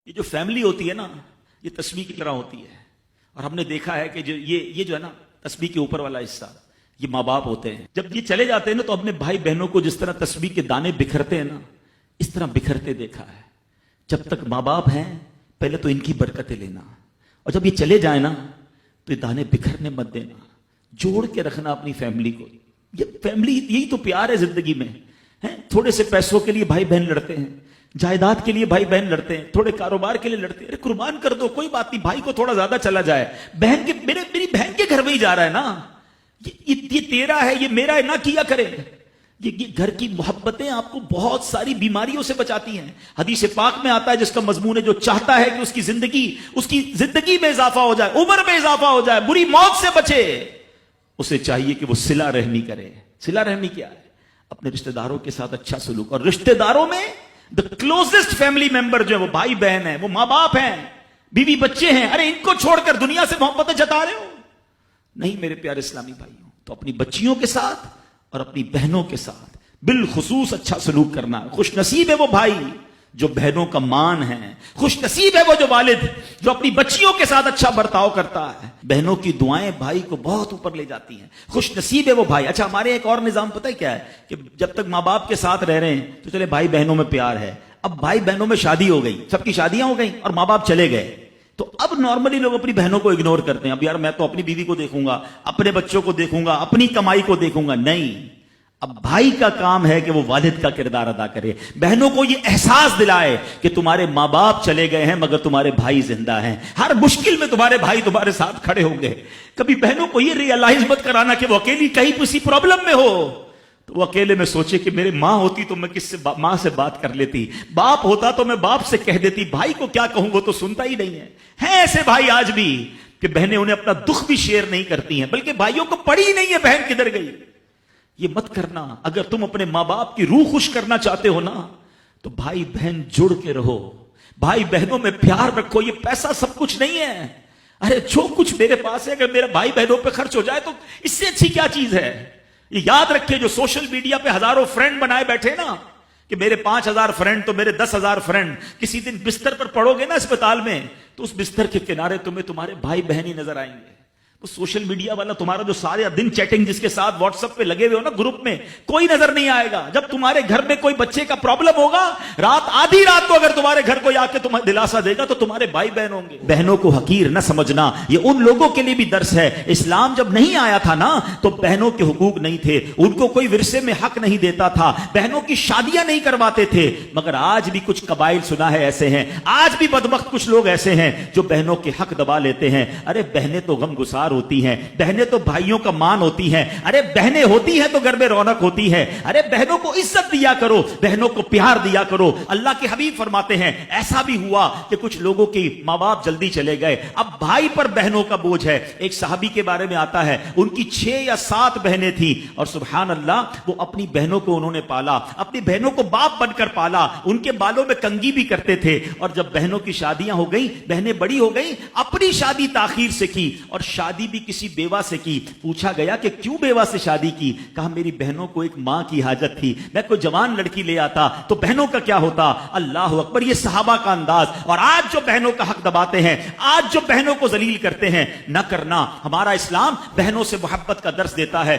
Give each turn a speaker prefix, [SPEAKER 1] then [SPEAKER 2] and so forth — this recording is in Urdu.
[SPEAKER 1] یہ جو فیملی ہوتی ہے نا، یہ تسبیح کی طرح ہوتی ہے. اور ہم نے دیکھا ہے کہ یہ جو ہے نا تسبیح کے اوپر والا حصہ، یہ ماں باپ ہوتے ہیں. جب یہ چلے جاتے ہیں نا تو اپنے بھائی بہنوں کو جس طرح تسبیح کے دانے بکھرتے ہیں نا، اس طرح بکھرتے دیکھا ہے. جب تک ماں باپ ہیں پہلے تو ان کی برکتیں لینا، اور جب یہ چلے جائیں نا تو یہ دانے بکھرنے مت دینا، جوڑ کے رکھنا اپنی فیملی کو. یہ فیملی، یہی تو پیار ہے زندگی میں. تھوڑے سے پیسوں کے لیے بھائی بہن لڑتے ہیں، جائیداد کے لیے بھائی بہن لڑتے ہیں، تھوڑے کاروبار کے لیے لڑتے ہیں. ارے قربان کر دو، کوئی بات نہیں، بھائی کو تھوڑا زیادہ چلا جائے. میری بہن کے گھر میں ہی جا رہا ہے نا، یہ تیرا ہے، یہ میرا ہے، نہ کیا کرے. یہ گھر کی محبتیں آپ کو بہت ساری بیماریوں سے بچاتی ہیں. حدیث پاک میں آتا ہے جس کا مضمون ہے جو چاہتا ہے کہ اس کی زندگی میں اضافہ ہو جائے، عمر میں اضافہ ہو جائے، بری موت سے بچے، اسے چاہیے کہ وہ صلہ رحمی کرے. صلہ رحمی کیا ہے؟ اپنے رشتہ داروں کے ساتھ اچھا سلوک. اور رشتہ داروں میں the closest family member جو ہے وہ بھائی بہن ہیں، وہ ماں باپ ہیں، بیوی بچے ہیں. ارے ان کو چھوڑ کر دنیا سے محبتیں جتا رہے ہو؟ نہیں میرے پیارے اسلامی بھائیوں. تو اپنی بچیوں کے ساتھ اور اپنی بہنوں کے ساتھ بالخصوص اچھا سلوک کرنا. خوش نصیب ہے وہ بھائی جو بہنوں کا مان ہے، خوش نصیب ہے وہ جو والد جو اپنی بچیوں کے ساتھ اچھا برتاؤ کرتا ہے. بہنوں کی دعائیں بھائی کو بہت اوپر لے جاتی ہیں. خوش نصیب ہے وہ بھائی. اچھا ہمارے ایک اور نظام پتہ ہے کیا ہے کہ جب تک ماں باپ کے ساتھ رہ رہے ہیں تو چلے بھائی بہنوں میں پیار ہے. اب بھائی بہنوں میں شادی ہو گئی، سب کی شادیاں ہو گئی اور ماں باپ چلے گئے، تو اب نارملی لوگ اپنی بہنوں کو اگنور کرتے ہیں. اب یار میں تو اپنی بیوی کو دیکھوں گا، اپنے بچوں کو دیکھوں گا، اپنی کمائی کو دیکھوں گا. نہیں، اب بھائی کا کام ہے کہ وہ والد کا کردار ادا کرے. بہنوں کو یہ احساس دلائے کہ تمہارے ماں باپ چلے گئے ہیں مگر تمہارے بھائی زندہ ہیں، ہر مشکل میں تمہارے بھائی تمہارے ساتھ کھڑے ہوں گے. کبھی بہنوں کو یہ ریئلائز مت کرانا کہ وہ اکیلی کہیں کسی پرابلم میں ہو تو وہ اکیلے میں سوچے کہ میرے ماں ہوتی تو میں ماں سے بات کر لیتی، باپ ہوتا تو میں باپ سے کہہ دیتی. بھائی کو کیا کہوں، وہ تو سنتا ہی نہیں ہے. ایسے بھائی آج بھی کہ بہنیں انہیں اپنا دکھ بھی شیئر نہیں کرتی ہیں، بلکہ بھائیوں کو پڑی ہی نہیں ہے بہن کدھر گئی. یہ مت کرنا. اگر تم اپنے ماں باپ کی روح خوش کرنا چاہتے ہو نا تو بھائی بہن جڑ کے رہو، بھائی بہنوں میں پیار رکھو. یہ پیسہ سب کچھ نہیں ہے. ارے جو کچھ میرے پاس ہے اگر میرا بھائی بہنوں پہ خرچ ہو جائے تو اس سے اچھی کیا چیز ہے. یہ یاد رکھے جو سوشل میڈیا پہ ہزاروں فرینڈ بنائے بیٹھے نا کہ میرے 5000 فرینڈ تو میرے 10,000 فرینڈ، کسی دن بستر پر پڑو گے نا اسپتال میں تو اس بستر کے کنارے تمہیں تمہارے بھائی بہن ہی نظر آئیں گے. وہ سوشل میڈیا والا تمہارا جو سارے دن چیٹنگ جس کے ساتھ واٹس ایپ پہ لگے ہوئے ہو نا گروپ میں، کوئی نظر نہیں آئے گا. جب تمہارے گھر میں کوئی بچے کا پرابلم ہوگا، آدھی رات کو اگر تمہارے گھر کوئی آ کے تمہیں دلاسا دے گا تو تمہارے بھائی بہن ہوں گے. بہنوں کو حقیر نہ سمجھنا، یہ ان لوگوں کے لیے بھی درس ہے. اسلام جب نہیں آیا تھا نا تو بہنوں کے حقوق نہیں تھے، ان کو کوئی ورثے میں حق نہیں دیتا تھا، بہنوں کی شادیاں نہیں کرواتے تھے. مگر آج بھی کچھ قبائل سنا ہے ایسے ہیں، آج بھی بدبخت کچھ لوگ ایسے ہیں جو بہنوں کے حق دبا لیتے ہیں. ارے بہنیں تو غم گسار ہوتی ہیں، بہنیں تو بھائیوں کا مان ہوتی ہیں. ارے بہنیں ہوتی ہیں تو گھر میں رونق ہوتی ہے. ارے بہنوں کو عزت دیا کرو، بہنوں کو پیار دیا کرو. اللہ کے حبیب فرماتے ہیں ایسا بھی ہوا کہ کچھ لوگوں کی ماں باپ جلدی چلے گئے، اب بھائی پر بہنوں کا بوجھ ہے. ایک صحابی کے بارے میں آتا ہے ان کی 6 یا 7 بہنیں تھیں اور سبحان اللہ وہ اپنی بہنوں کو انہوں نے پالا، اپنی بہنوں کو باپ بن کر پالا، ان کے بالوں میں کنگھی بھی کرتے تھے. اور جب بہنوں کی شادیاں ہو گئی، بہنیں بڑی ہو گئی، اپنی شادی تاخیر سے کی اور شادی بھی کسی بیوہ سے کی. پوچھا گیا کہ کیوں بیوہ سے شادی کی؟ کہا میری بہنوں کو ایک ماں کی حاجت تھی، میں کوئی جوان لڑکی لے آتا تو بہنوں کا کیا ہوتا. اللہ اکبر، یہ صحابہ کا انداز. اور آج جو بہنوں کا حق دباتے ہیں، آج جو بہنوں کو ذلیل کرتے ہیں، نہ کرنا. ہمارا اسلام بہنوں سے محبت کا درس دیتا ہے.